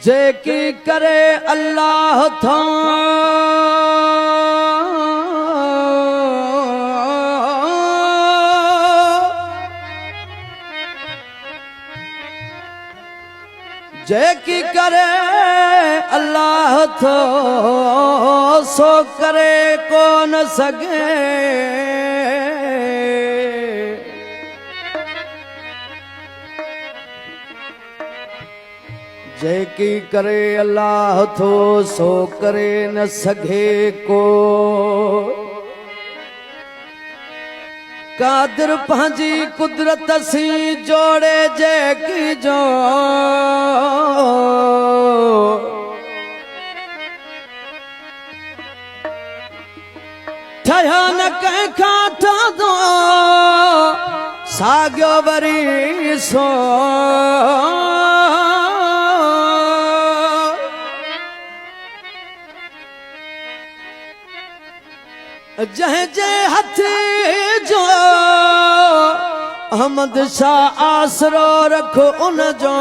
जेकी करे अल्लाह था जेकी करे अल्लाह थो सो करे कोन सगे। जेकी करे अल्लाह थो सो करे न सघे को। कादिर पंहिंजी कुदरत सी जोड़े जेकी जो ठहिया न कंहिंखां ठहंदो साॻियो वरी सो। जंहिंजे हथ जो अहमद शाह आसरो रखो उन जो।